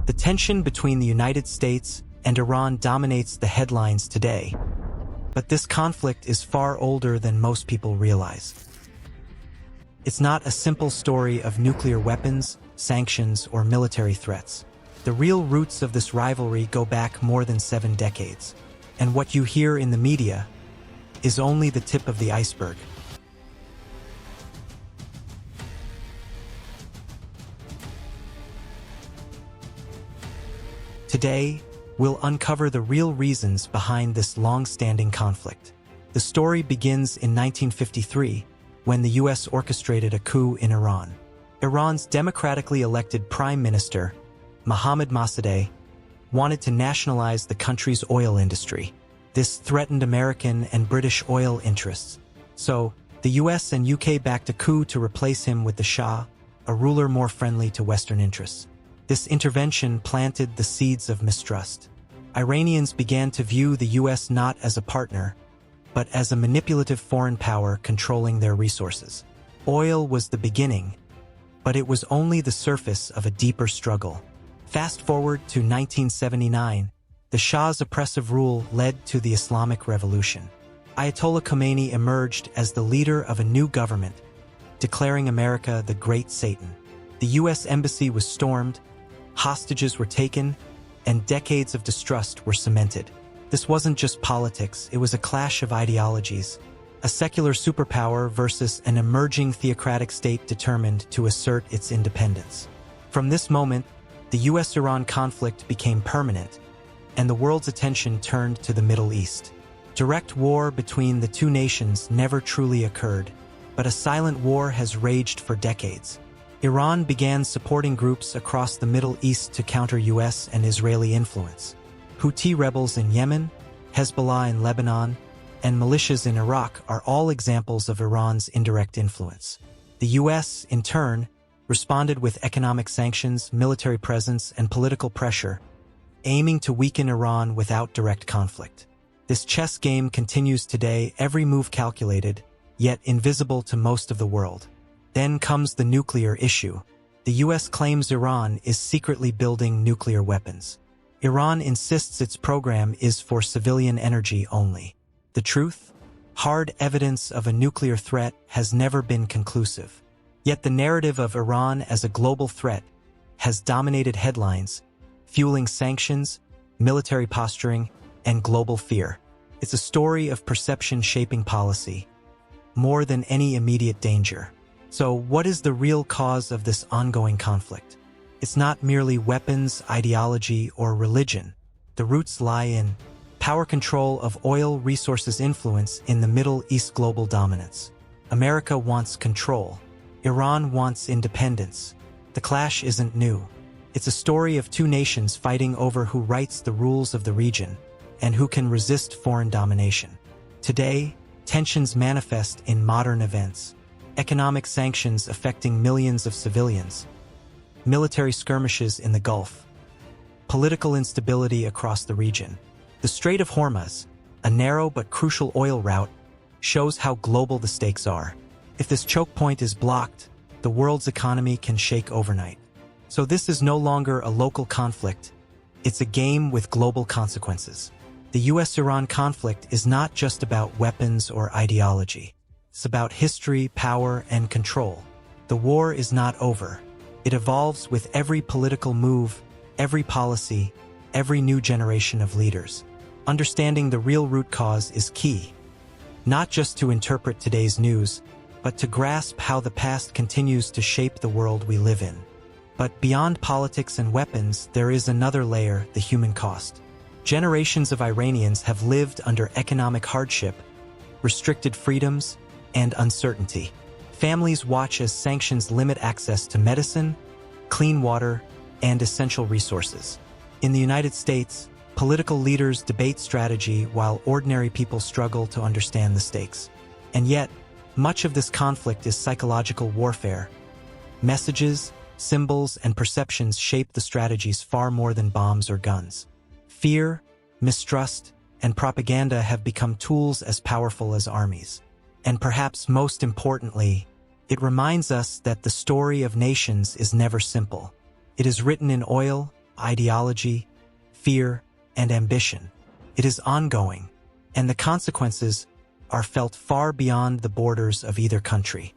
The tension between the United States and Iran dominates the headlines today. But this conflict is far older than most people realize. It's not a simple story of nuclear weapons, sanctions, or military threats. The real roots of this rivalry go back more than 7 decades. And what you hear in the media is only the tip of the iceberg. Today, we'll uncover the real reasons behind this long-standing conflict. The story begins in 1953, when the U.S. orchestrated a coup in Iran. Iran's democratically elected Prime Minister, Mohammad Mossadegh, wanted to nationalize the country's oil industry. This threatened American and British oil interests. So, the US and UK backed a coup to replace him with the Shah, a ruler more friendly to Western interests. This intervention planted the seeds of mistrust. Iranians began to view the US not as a partner, but as a manipulative foreign power controlling their resources. Oil was the beginning, but it was only the surface of a deeper struggle. Fast forward to 1979, the Shah's oppressive rule led to the Islamic Revolution. Ayatollah Khomeini emerged as the leader of a new government, declaring America the Great Satan. The U.S. embassy was stormed, hostages were taken, and decades of distrust were cemented. This wasn't just politics, it was a clash of ideologies. A secular superpower versus an emerging theocratic state determined to assert its independence. From this moment, the US-Iran conflict became permanent, and the world's attention turned to the Middle East. Direct war between the two nations never truly occurred, but a silent war has raged for decades. Iran began supporting groups across the Middle East to counter US and Israeli influence. Houthi rebels in Yemen, Hezbollah in Lebanon, and militias in Iraq are all examples of Iran's indirect influence. The US, in turn, responded with economic sanctions, military presence, and political pressure, aiming to weaken Iran without direct conflict. This chess game continues today, every move calculated, yet invisible to most of the world. Then comes the nuclear issue. The US claims Iran is secretly building nuclear weapons. Iran insists its program is for civilian energy only. The truth? Hard evidence of a nuclear threat has never been conclusive. Yet the narrative of Iran as a global threat has dominated headlines, fueling sanctions, military posturing, and global fear. It's a story of perception shaping policy, more than any immediate danger. So what is the real cause of this ongoing conflict? It's not merely weapons, ideology, or religion. The roots lie in power control of oil resources, influence in the Middle East, global dominance. America wants control. Iran wants independence. The clash isn't new. It's a story of two nations fighting over who writes the rules of the region and who can resist foreign domination. Today, tensions manifest in modern events. Economic sanctions affecting millions of civilians, military skirmishes in the Gulf, political instability across the region. The Strait of Hormuz, a narrow but crucial oil route, shows how global the stakes are. If this choke point is blocked, the world's economy can shake overnight. So this is no longer a local conflict, it's a game with global consequences. The US-Iran conflict is not just about weapons or ideology. It's about history, power, and control. The war is not over. It evolves with every political move, every policy, every new generation of leaders. Understanding the real root cause is key, not just to interpret today's news, but to grasp how the past continues to shape the world we live in. But beyond politics and weapons, there is another layer, the human cost. Generations of Iranians have lived under economic hardship, restricted freedoms, and uncertainty. Families watch as sanctions limit access to medicine, clean water, and essential resources. In the United States, political leaders debate strategy while ordinary people struggle to understand the stakes. And yet, much of this conflict is psychological warfare. Messages, symbols, and perceptions shape the strategies far more than bombs or guns. Fear, mistrust, and propaganda have become tools as powerful as armies. And perhaps most importantly, it reminds us that the story of nations is never simple. It is written in oil, ideology, fear, and ambition. It is ongoing, and the consequences are felt far beyond the borders of either country.